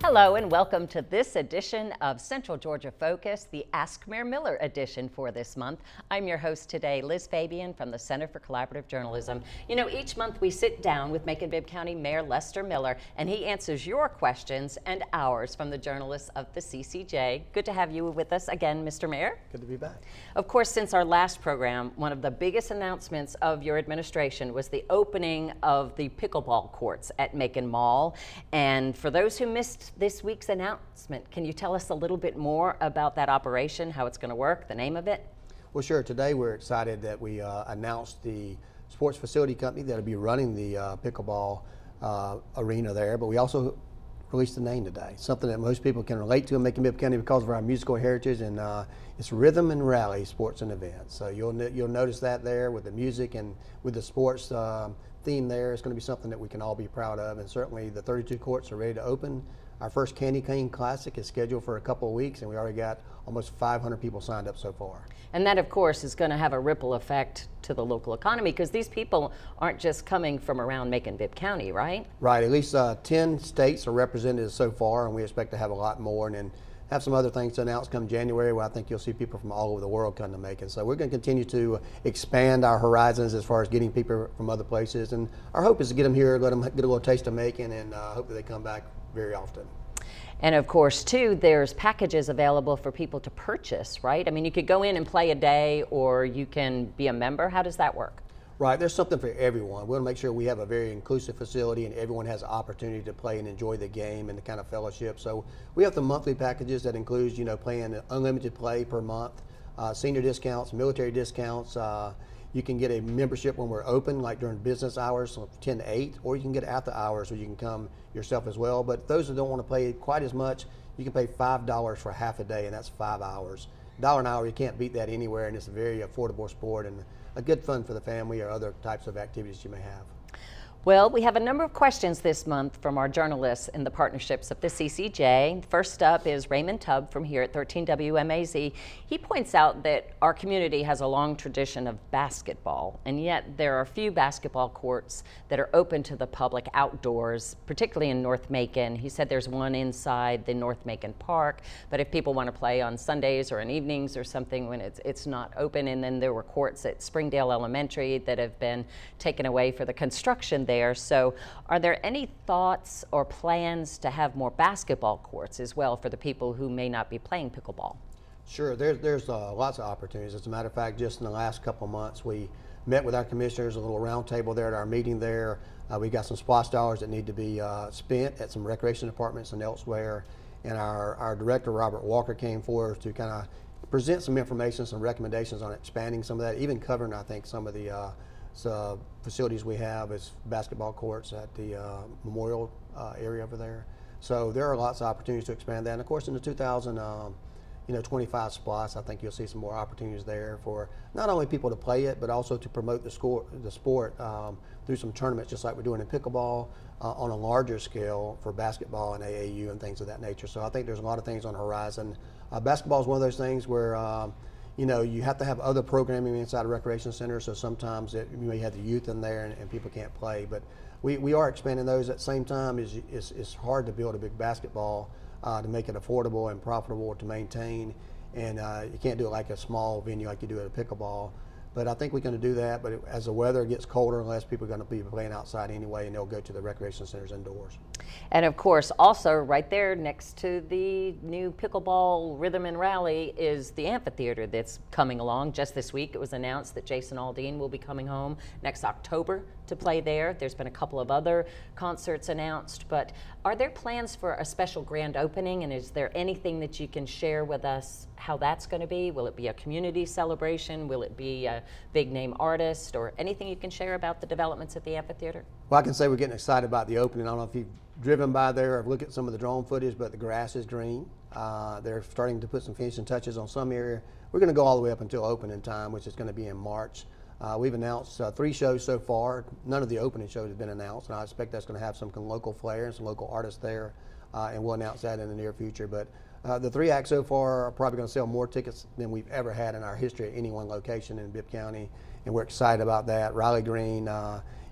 Hello and welcome to this edition of Central Georgia Focus, the Ask Mayor Miller edition for this month. I'm your host today, Liz Fabian from the Center for Collaborative Journalism. You know, each month we sit down with Macon-Bibb County Mayor Lester Miller and he answers your questions and ours from the journalists of the CCJ. Good to have you with us again, Mr. Mayor. Good to be back. Of course, since our last program, one of the biggest announcements of your administration was the opening of the pickleball courts at Macon Mall. And for those who missed this week's announcement, can you tell us a little bit more about that operation, how it's going to work, the name of it? Well, sure. Today we're excited that we announced the sports facility company that'll be running the pickleball arena there, but we also released the name today, something that most people can relate to in Macon-Bibb County because of our musical heritage, and it's Rhythm and Rally Sports and Events. So you'll notice that there with the music and with the sports theme there. It's going to be something that we can all be proud of, and certainly the 32 courts are ready to open. Our first Candy Cane Classic is scheduled for a couple of weeks, and we already got almost 500 people signed up so far. And that, of course, is going to have a ripple effect to the local economy because these people aren't just coming from around Macon-Bibb County, right? Right. At least 10 states are represented so far, and we expect to have a lot more, and then have some other things to announce come January where I think you'll see people from all over the world come to Macon. So we're going to continue to expand our horizons as far as getting people from other places, and our hope is to get them here, let them get a little taste of Macon, and hope that they come back very often. And of course, too, there's packages available for people to purchase, right? I mean, you could go in and play a day, or you can be a member. How does that work? Right, there's something for everyone. We want to make sure we have a very inclusive facility and everyone has an opportunity to play and enjoy the game and the kind of fellowship. So we have the monthly packages that includes, playing unlimited play per month, senior discounts, military discounts. You can get a membership when we're open, like during business hours, so 10 to 8, or you can get after hours where you can come yourself as well. But those that don't want to pay quite as much, you can pay $5 for half a day, and that's 5 hours. $1 an hour, you can't beat that anywhere, and it's a very affordable sport and a good fun for the family or other types of activities you may have. Well, we have a number of questions this month from our journalists in the partnerships of the CCJ. First up is Raymond Tubb from here at 13 WMAZ. He points out that our community has a long tradition of basketball, and yet there are few basketball courts that are open to the public outdoors, particularly in North Macon. He said there's one inside the North Macon Park, but if people want to play on Sundays or in evenings or something when it's not open, and then there were courts at Springdale Elementary that have been taken away for the construction there. So are there any thoughts or plans to have more basketball courts as well for the people who may not be playing pickleball? Sure, there's lots of opportunities. As a matter of fact, just in the last couple of months, we met with our commissioners, a little round table there at our meeting there. We got some SPOS dollars that need to be spent at some recreation departments and elsewhere. And our director, Robert Walker, came forward to kind of present some information, some recommendations on expanding some of that, even covering, I think, some of the facilities we have as basketball courts at the memorial area over there. So there are lots of opportunities to expand that. And of course, in the 2025 SPOS, I think you'll see some more opportunities there for not only people to play it, but also to promote the sport through some tournaments, just like we're doing in pickleball, on a larger scale for basketball and AAU and things of that nature. So I think there's a lot of things on the horizon. Basketball is one of those things where you have to have other programming inside a recreation center, so sometimes you may have the youth in there and people can't play. But we are expanding those. At the same time, it's hard to build a big basketball to make it affordable and profitable to maintain, and you can't do it like a small venue like you do at a pickleball. But I think we're going to do that, but as the weather gets colder, less people are going to be playing outside anyway, and they'll go to the recreation centers indoors. And of course, also right there next to the new pickleball Rhythm and Rally is the amphitheater that's coming along. Just this week it was announced that Jason Aldean will be coming home next October to play there. There's been a couple of other concerts announced, but are there plans for a special grand opening, and is there anything that you can share with us how that's going to be? Will it be a community celebration? Will it be a big name artist, or anything you can share about the developments at the amphitheater? Well, I can say we're getting excited about the opening. I don't know if you've driven by there or looked at some of the drone footage, but the grass is green. They're starting to put some finishing touches on some area. We're going to go all the way up until opening time, which is going to be in March. We've announced 3 shows so far. None of the opening shows have been announced, and I expect that's going to have some local flair and some local artists there, and we'll announce that in the near future. But the 3 acts so far are probably going to sell more tickets than we've ever had in our history at any one location in Bibb County, and we're excited about that. Riley Green,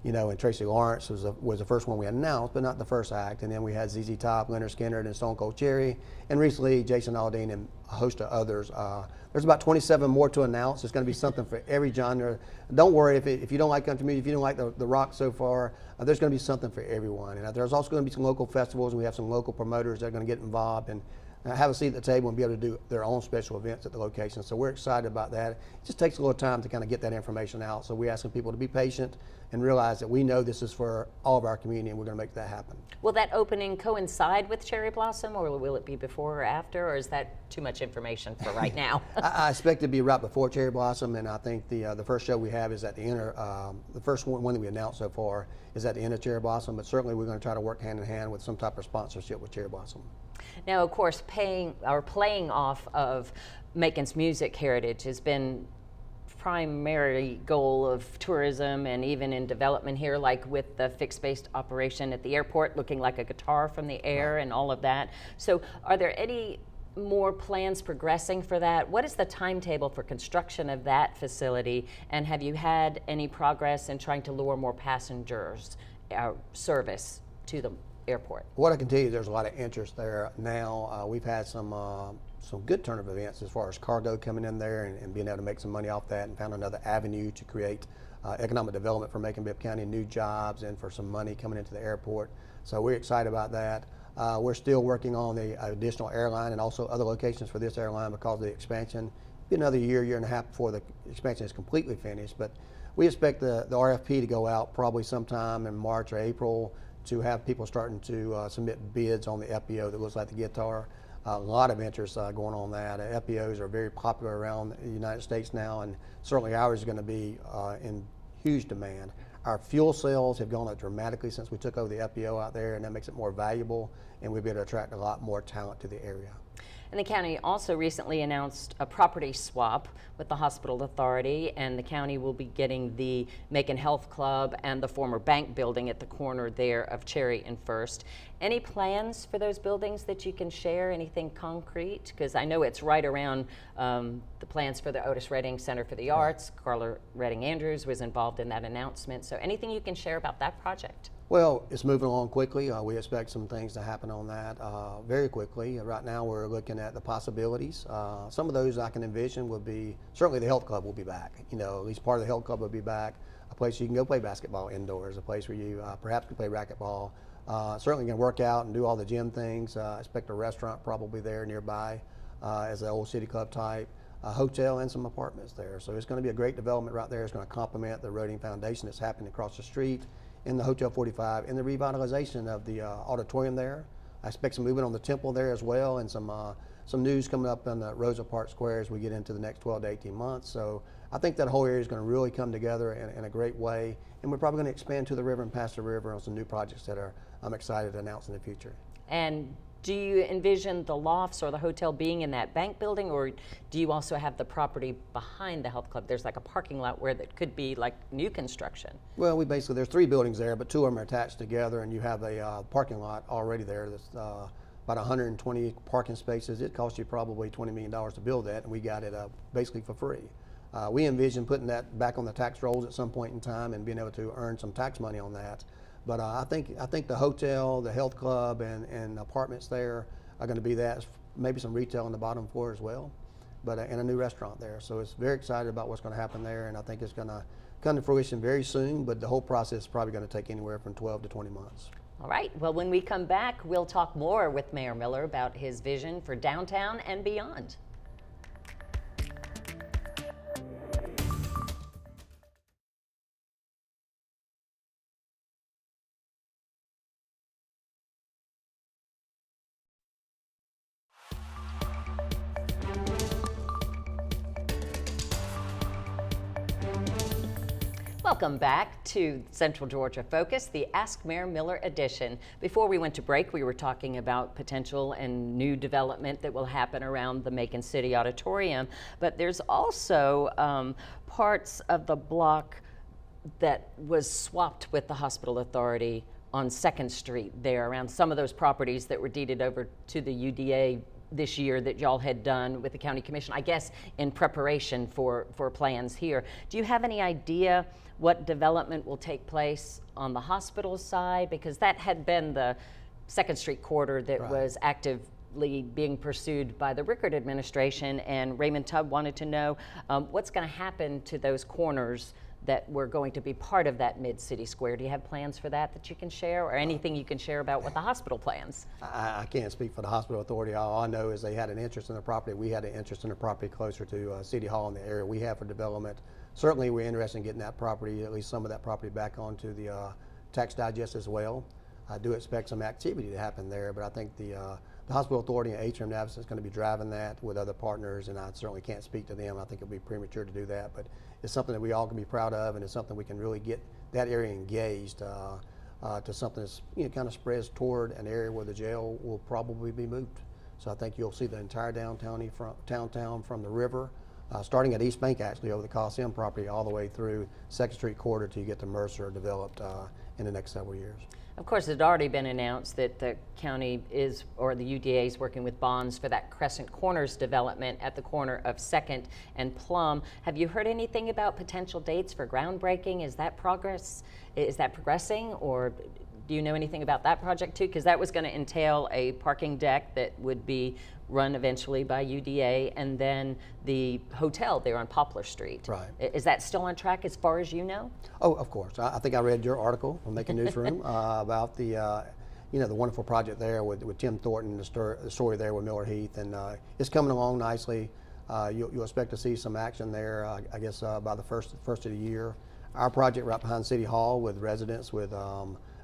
and Tracy Lawrence was the first one we announced, but not the first act. And then we had ZZ Top, Leonard Skinner, and Stone Cold Cherry, and recently Jason Aldean and a host of others. There's about 27 more to announce. It's going to be something for every genre. Don't worry if you don't like country music, if you don't like the rock so far, there's going to be something for everyone. And there's also going to be some local festivals, and we have some local promoters that are going to get involved and have a seat at the table and be able to do their own special events at the location. So we're excited about that. It just takes a little time to kind of get that information out. So we're asking people to be patient and realize that we know this is for all of our community, and we're going to make that happen. Will that opening coincide with Cherry Blossom, or will it be before or after, or is that too much information for right now? I expect it to be right before Cherry Blossom, and I think the first show we have is at the end of, the first one that we announced so far is at the end of Cherry Blossom, but certainly we're going to try to work hand in hand with some type of sponsorship with Cherry Blossom. Now, of course, playing off of Macon's music heritage has been primary goal of tourism and even in development here, like with the fixed-based operation at the airport looking like a guitar from the air and all of that. So are there any more plans progressing for that? What is the timetable for construction of that facility, and have you had any progress in trying to lure more passengers service to the airport? What I can tell you, there's a lot of interest there now. We've had some good turn of events as far as cargo coming in there and being able to make some money off that, and found another avenue to create economic development for Macon-Bibb County, new jobs, and for some money coming into the airport. So we're excited about that. We're still working on the additional airline and also other locations for this airline because of the expansion. It'll be another year and a half before the expansion is completely finished, but we expect the RFP to go out probably sometime in March or April to have people starting to submit bids on the FBO that looks like the guitar. A lot of interest going on that. FBOs are very popular around the United States now, and certainly ours is going to be in huge demand. Our fuel sales have gone up dramatically since we took over the FBO out there, and that makes it more valuable, and we'll be able to attract a lot more talent to the area. And the county also recently announced a property swap with the hospital authority, and the county will be getting the Macon Health Club and the former bank building at the corner there of Cherry and First. Any plans for those buildings that you can share? Anything concrete? Because I know it's right around the plans for the Otis Redding Center for the Arts. Carla Redding Andrews was involved in that announcement. So anything you can share about that project? Well, it's moving along quickly. We expect some things to happen on that very quickly. Right now we're looking at the possibilities. Some of those I can envision would be, certainly the health club will be back. At least part of the health club will be back. A place you can go play basketball indoors, a place where you perhaps can play racquetball. Certainly can work out and do all the gym things. I expect a restaurant probably there nearby as an old city club type. A hotel and some apartments there. So it's going to be a great development right there. It's going to complement the Roding Foundation that's happening across the street in the Hotel 45, and the revitalization of the auditorium there. I expect some movement on the temple there as well, and some news coming up in the Rosa Parks Square as we get into the next 12 to 18 months. So I think that whole area is going to really come together in a great way, and we're probably going to expand to the river and past the river on some new projects that I'm excited to announce in the future. And do you envision the lofts or the hotel being in that bank building, or do you also have the property behind the health club? There's like a parking lot where that could be like new construction. Well, there's 3 buildings there, but 2 of them are attached together, and you have a parking lot already there that's about 120 parking spaces. It cost you probably $20 million to build that, and we got it basically for free. We envision putting that back on the tax rolls at some point in time and being able to earn some tax money on that. But I think the hotel, the health club, and apartments there are going to be that. Maybe some retail on the bottom floor as well, but and a new restaurant there. So it's very excited about what's going to happen there, and I think it's going to come to fruition very soon. But the whole process is probably going to take anywhere from 12 to 20 months. All right. Well, when we come back, we'll talk more with Mayor Miller about his vision for downtown and beyond. Welcome back to Central Georgia Focus, the Ask Mayor Miller edition. Before we went to break, we were talking about potential and new development that will happen around the Macon City Auditorium, but there's also parts of the block that was swapped with the Hospital Authority on 2nd Street there, around some of those properties that were deeded over to the UDA this year that y'all had done with the county commission, I guess in preparation for plans here. Do you have any idea what development will take place on the hospital side? Because that had been the 2nd Street corridor that Right. was actively being pursued by the Rickard administration, and Raymond Tubb wanted to know what's going to happen to those corners that were going to be part of that mid-city square. Do you have plans for that you can share, or anything you can share about what the hospital plans? I can't speak for the hospital authority. All I know is they had an interest in the property. We had an interest in the property closer to City Hall in the area we have for development. Certainly we're interested in getting that property, at least some of that property, back onto the tax digest as well. I do expect some activity to happen there, but I think the hospital authority and Atrium Navison is going to be driving that with other partners, and I certainly can't speak to them. I think it would be premature to do that, but it's something that we all can be proud of, and it's something we can really get that area engaged to something that's kind of spreads toward an area where the jail will probably be moved. So I think you'll see the entire downtown from the river, starting at East Bank actually over the Coliseum property all the way through 2nd Street corridor till you get to Mercer developed in the next several years. Of course, it had already been announced that the county is, or the UDA is working with bonds for that Crescent Corners development at the corner of 2nd and Plum. Have you heard anything about potential dates for groundbreaking? Is that progressing, or do you know anything about that project too? Because that was going to entail a parking deck that would be run eventually by UDA, and then the hotel there on Poplar Street. Right. Is that still on track as far as you know? Oh, of course. I think I read your article from Macon Newsroom about the the wonderful project there with Tim Thornton, the story there with Miller Heath, and it's coming along nicely. You'll expect to see some action there, I guess, by the first of the year. Our project right behind City Hall with residents, with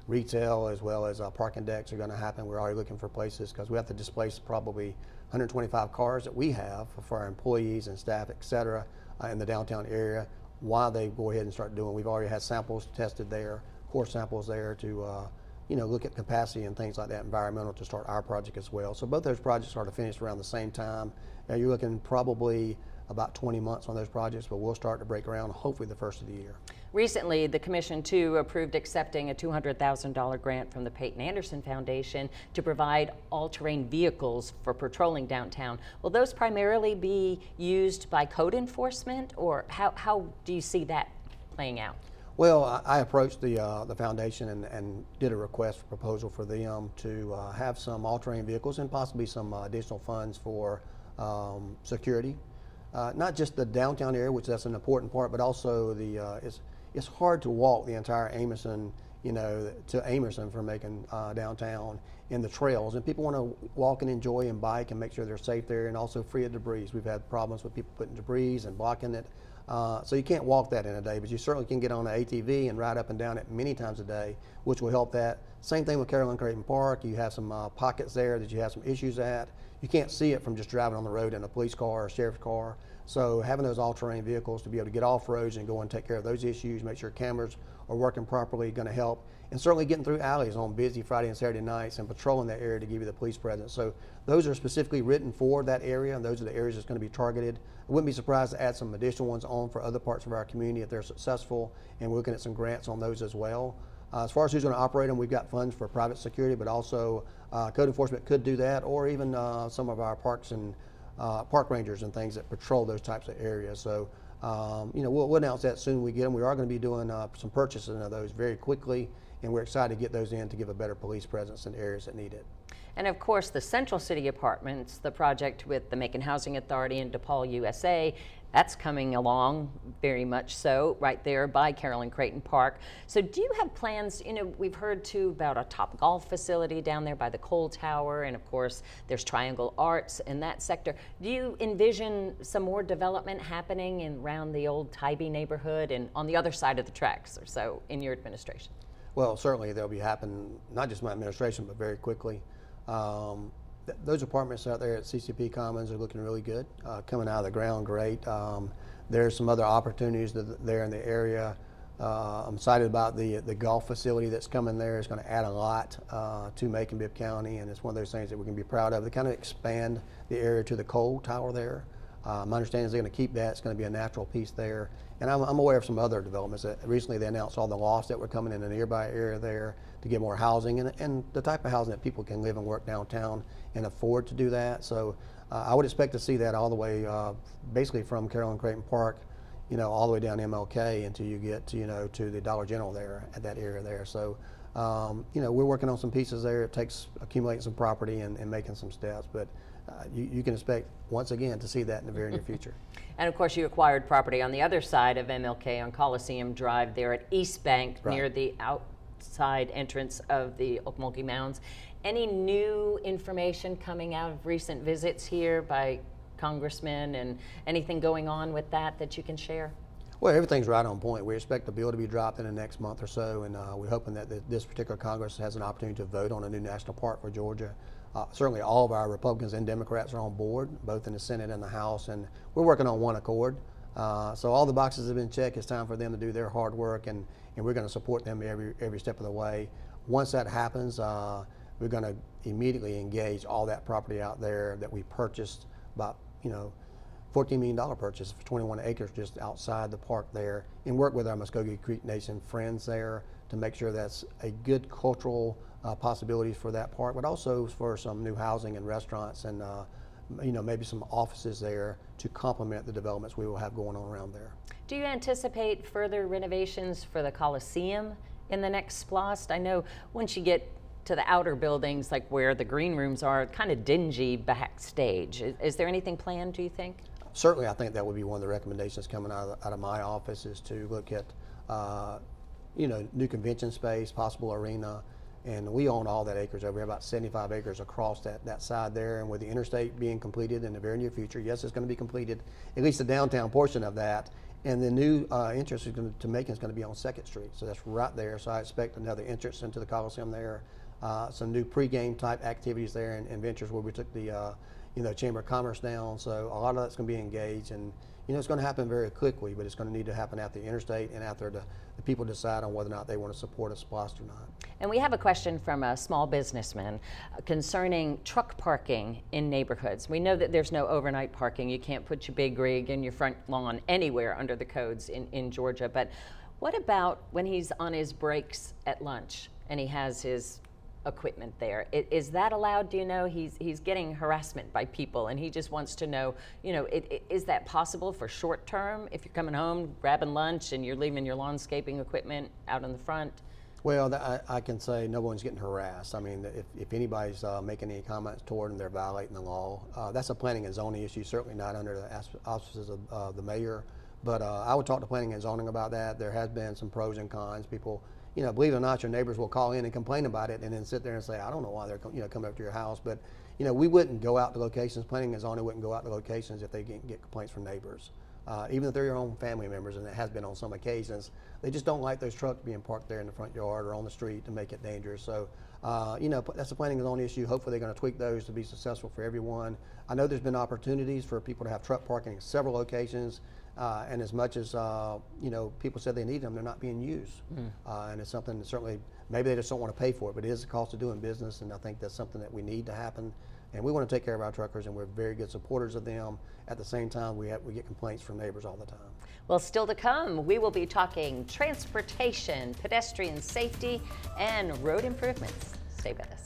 retail, as well as parking decks are going to happen. We're already looking for places because we have to displace probably 125 cars that we have for our employees and staff, et cetera, in the downtown area while they go ahead and start doing. We've already had samples tested there, core samples there to look at capacity and things like that, environmental, to start our project as well. So both those projects are to finish around the same time. Now you're looking probably about 20 months on those projects, but we'll start to break ground hopefully the first of the year. Recently, the Commission, too, approved accepting a $200,000 grant from the Peyton Anderson Foundation to provide all-terrain vehicles for patrolling downtown. Will those primarily be used by code enforcement, or how do you see that playing out? Well, I approached the foundation and did a request for proposal for them to have some all-terrain vehicles and possibly some additional funds for security. Not just the downtown area, which that's an important part, but also it's hard to walk the entire Amerson, to Amerson from Macon downtown in the trails, and people want to walk and enjoy and bike and make sure they're safe there, and also free of debris. We've had problems with people putting debris and blocking it, so you can't walk that in a day, but you certainly can get on an ATV and ride up and down it many times a day, which will help that. Same thing with Carolyn Creighton Park. You have some pockets there that you have some issues at. You can't see it from just driving on the road in a police car or a sheriff's car. So having those all-terrain vehicles to be able to get off roads and go and take care of those issues, make sure cameras are working properly, going to help. And certainly getting through alleys on busy Friday and Saturday nights and patrolling that area to give you the police presence. So those are specifically written for that area, and those are the areas that's going to be targeted. I wouldn't be surprised to add some additional ones on for other parts of our community if they're successful, and we're looking at some grants on those as well. As far as who's going to operate them, we've got funds for private security, but also code enforcement could do that, or even some of our parks and park rangers and things that patrol those types of areas. So, we'll announce that soon we get them. We are going to be doing some purchasing of those very quickly, and we're excited to get those in to give a better police presence in areas that need it. And of course, the Central City Apartments, the project with the Macon Housing Authority and DePaul, USA, that's coming along very much so right there by Carolyn Creighton Park. So do you have plans, we've heard too about a Top Golf facility down there by the Cole Tower, and of course there's Triangle Arts in that sector. Do you envision some more development happening around the old Tybee neighborhood and on the other side of the tracks or so in your administration? Well, certainly they'll be happening, not just my administration, but very quickly. Those apartments out there at CCP Commons are looking really good, coming out of the ground great. There's some other opportunities there in the area. I'm excited about the golf facility that's coming there. It's going to add a lot to Macon-Bibb County, and it's one of those things that we can be proud of. They kind of expand the area to the Cole Tower there. My understanding is they're going to keep that. It's going to be a natural piece there. And I'm aware of some other developments that recently they announced all the lofts that were coming in a nearby area there to get more housing and the type of housing that people can live and work downtown and afford to do that. So I would expect to see that all the way basically from Carolyn Creighton Park, all the way down MLK until you get to, to the Dollar General there at that area there. So, we're working on some pieces there. It takes accumulating some property and making some steps, but you can expect, once again, to see that in the very near future. And of course, you acquired property on the other side of MLK on Coliseum Drive there at East Bank, Right. near the outside entrance of the Okmulgee Mounds. Any new information coming out of recent visits here by congressmen and anything going on with that you can share? Well, everything's right on point. We expect the bill to be dropped in the next month or so, and we're hoping that this particular Congress has an opportunity to vote on a new national park for Georgia. Certainly all of our Republicans and Democrats are on board, both in the Senate and the House, and we're working on one accord. So all the boxes have been checked. It's time for them to do their hard work, and we're going to support them every step of the way. Once that happens, we're going to immediately engage all that property out there that we purchased, about $14 million purchase for 21 acres just outside the park there, and work with our Muskogee Creek Nation friends there to make sure that's a good cultural possibilities for that park, but also for some new housing and restaurants and maybe some offices there to complement the developments we will have going on around there. Do you anticipate further renovations for the Coliseum in the next SPLOST? I know once you get to the outer buildings, like where the green rooms are, kind of dingy backstage. Is there anything planned, do you think? Certainly, I think that would be one of the recommendations coming out of my office, is to look at new convention space, possible arena. And we own all that acres over here, about 75 acres across that side there. And with the interstate being completed in the very near future, yes, it's going to be completed, at least the downtown portion of that. And the new entrance to Macon is going to be on 2nd Street. So that's right there. So I expect another entrance into the Coliseum there. Some new pregame type activities there and ventures where we took the Chamber of Commerce down. So a lot of that's going to be engaged. And it's going to happen very quickly, but it's going to need to happen at the interstate and after the people decide on whether or not they want to support a SPLOST or not. And we have a question from a small businessman concerning truck parking in neighborhoods. We know that there's no overnight parking. You can't put your big rig in your front lawn anywhere under the codes in Georgia. But what about when he's on his breaks at lunch and he has his equipment there? Is that allowed? Do you know? He's getting harassment by people, and he just wants to know, is that possible for short term if you're coming home, grabbing lunch, and you're leaving your landscaping equipment out in the front? Well, I can say no one's getting harassed. I mean, if anybody's making any comments toward them, they're violating the law. That's a planning and zoning issue, certainly not under the auspices of the mayor. But I would talk to planning and zoning about that. There has been some pros and cons. People, believe it or not, your neighbors will call in and complain about it and then sit there and say, I don't know why they're coming up to your house. But, we wouldn't go out to locations, planning and zoning wouldn't go out to locations if they get complaints from neighbors. Even if they're your own family members, and it has been on some occasions, they just don't like those trucks being parked there in the front yard or on the street to make it dangerous. So, that's a planning and zoning issue. Hopefully they're going to tweak those to be successful for everyone. I know there's been opportunities for people to have truck parking in several locations, and as much as, people said they need them, they're not being used. And it's something that certainly, maybe they just don't want to pay for it, but it is the cost of doing business, and I think that's something that we need to happen. And we want to take care of our truckers, and we're very good supporters of them. At the same time, we get complaints from neighbors all the time. Well, still to come, we will be talking transportation, pedestrian safety, and road improvements. Stay with us.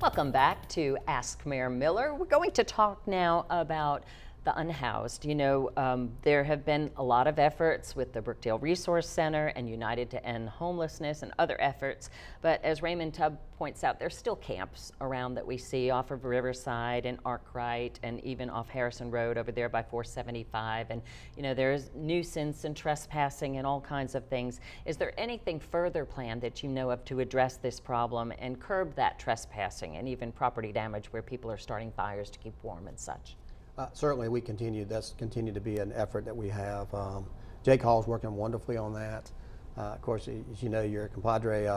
Welcome back to Ask Mayor Miller. We're going to talk now about the unhoused. There have been a lot of efforts with the Brookdale Resource Center and United to End Homelessness and other efforts, but as Raymond Tubb points out, there's still camps around that we see off of Riverside and Arkwright and even off Harrison Road over there by 475. And there's nuisance and trespassing and all kinds of things. Is there anything further planned that you know of to address this problem and curb that trespassing and even property damage where people are starting fires to keep warm and such? Certainly, that's continued to be an effort that we have. Jake Hall's working wonderfully on that. Of course, as you know, your compadre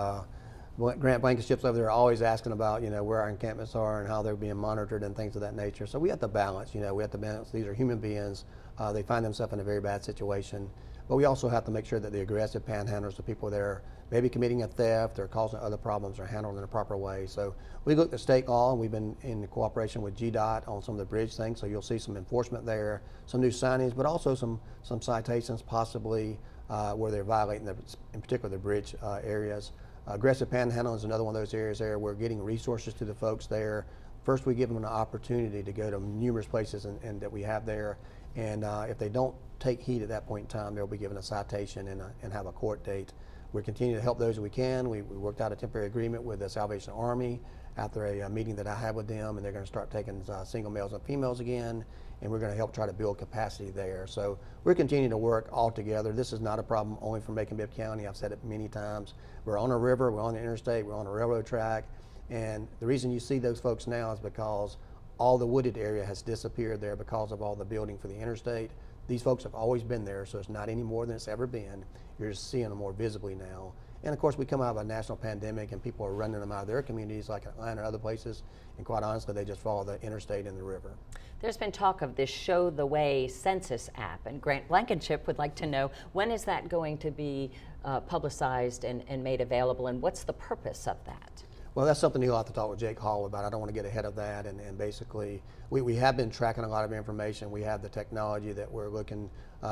Grant Blankenships over there are always asking about, where our encampments are and how they're being monitored and things of that nature. So we have to balance, we have to balance. These are human beings. They find themselves in a very bad situation. But we also have to make sure that the aggressive panhandlers, the people that are maybe committing a theft or causing other problems, are handled in a proper way. So we looked at state law, and we've been in cooperation with GDOT on some of the bridge things. So you'll see some enforcement there, some new signage, but also some citations possibly where they're violating, in particular, the bridge areas. Aggressive panhandling is another one of those areas there. We're getting resources to the folks there. First, we give them an opportunity to go to numerous places and that we have there. And if they don't take heed at that point in time, they'll be given a citation and have a court date. We're continuing to help those we can. We worked out a temporary agreement with the Salvation Army after a meeting that I had with them, and they're going to start taking single males and females again, and we're going to help try to build capacity there. So we're continuing to work all together. This is not a problem only for Macon-Bibb County. I've said it many times. We're on a river, we're on the interstate, we're on a railroad track, and the reason you see those folks now is because all the wooded area has disappeared there because of all the building for the interstate. These folks have always been there, so it's not any more than it's ever been. You're just seeing them more visibly now. And of course, we come out of a national pandemic and people are running them out of their communities like Atlanta or other places, and quite honestly, they just follow the interstate and the river. There's been talk of this Show the Way census app, and Grant Blankenship would like to know, when is that going to be publicized and made available, and what's the purpose of that? Well, that's something you'll have to talk with Jake Hall about. I don't want to get ahead of that. And basically, we have been tracking a lot of information. We have the technology that we're looking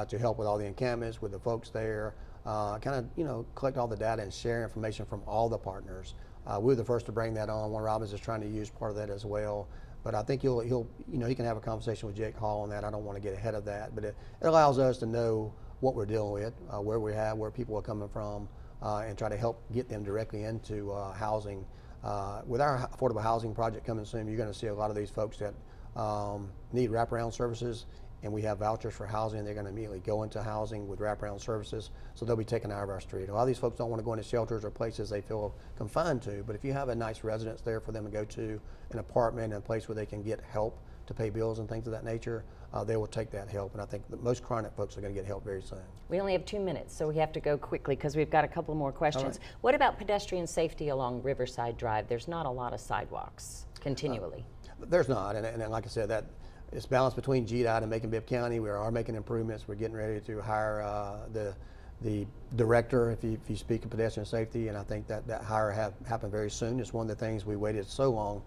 to help with all the encampments, with the folks there, collect all the data and share information from all the partners. We were the first to bring that on. Warner Robins is trying to use part of that as well. But I think he can have a conversation with Jake Hall on that. I don't want to get ahead of that. But it allows us to know what we're dealing with, where we have, where people are coming from, and try to help get them directly into housing. With our affordable housing project coming soon, you're going to see a lot of these folks that need wraparound services, and we have vouchers for housing. They're going to immediately go into housing with wraparound services, so they'll be taken out of our street. A lot of these folks don't want to go into shelters or places they feel confined to, but if you have a nice residence there for them to go to, an apartment and a place where they can get help to pay bills and things of that nature, they will take that help. And I think that most chronic folks are going to get help very soon. We only have 2 minutes, so we have to go quickly because we've got a couple more questions. Right. What about pedestrian safety along Riverside Drive? There's not a lot of sidewalks continually. There's not, and like I said, that it's balanced between GDOT and Macon-Bibb County. We are making improvements. We're getting ready to hire the director, if you speak of pedestrian safety, and I think that hire happen very soon. It's one of the things we waited so long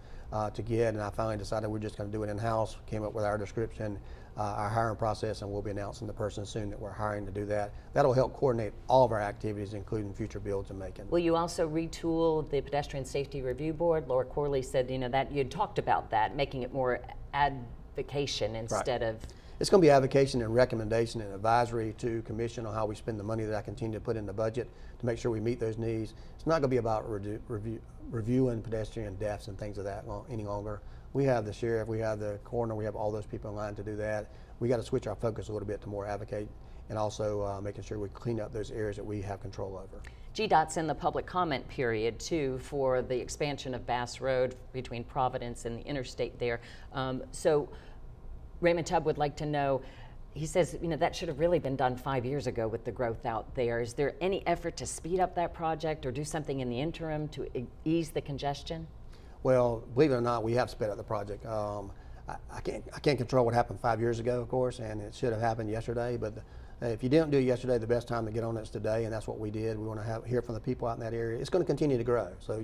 to get, and I finally decided we're just going to do it in-house. Came up with our description, our hiring process, and we'll be announcing the person soon that we're hiring to do that. That'll help coordinate all of our activities, including future builds in Macon. Will you also retool the Pedestrian Safety Review Board? Laura Corley said, that you'd talked about that, making it more advocation instead of... It's going to be advocation and recommendation and advisory to commission on how we spend the money that I continue to put in the budget to make sure we meet those needs. It's not going to be about reviewing pedestrian deaths and things of that any longer. We have the sheriff, we have the coroner, we have all those people in line to do that. We got to switch our focus a little bit to more advocate and also making sure we clean up those areas that we have control over. GDOT's in the public comment period too for the expansion of Bass Road between Providence and the interstate there. So Raymond Tubb would like to know, he says, that should have really been done 5 years ago with the growth out there. Is there any effort to speed up that project or do something in the interim to ease the congestion? Well, believe it or not, we have sped up the project. I can't control what happened 5 years ago, of course, and it should have happened yesterday, but if you didn't do it yesterday, the best time to get on it is today, and that's what we did. We want to hear from the people out in that area. It's going to continue to grow, so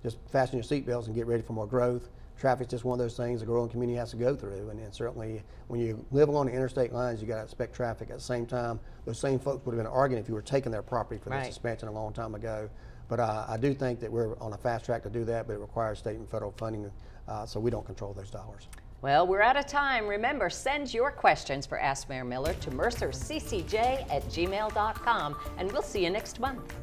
just fasten your seatbelts and get ready for more growth. Traffic's just one of those things a growing community has to go through, and certainly when you live along the interstate lines, you got to expect traffic. At the same time, those same folks would have been arguing if you were taking their property for this expansion a long time ago. But I do think that we're on a fast track to do that, but it requires state and federal funding, so we don't control those dollars. Well, we're out of time. Remember, send your questions for Ask Mayor Miller to mercerccj@gmail.com, and we'll see you next month.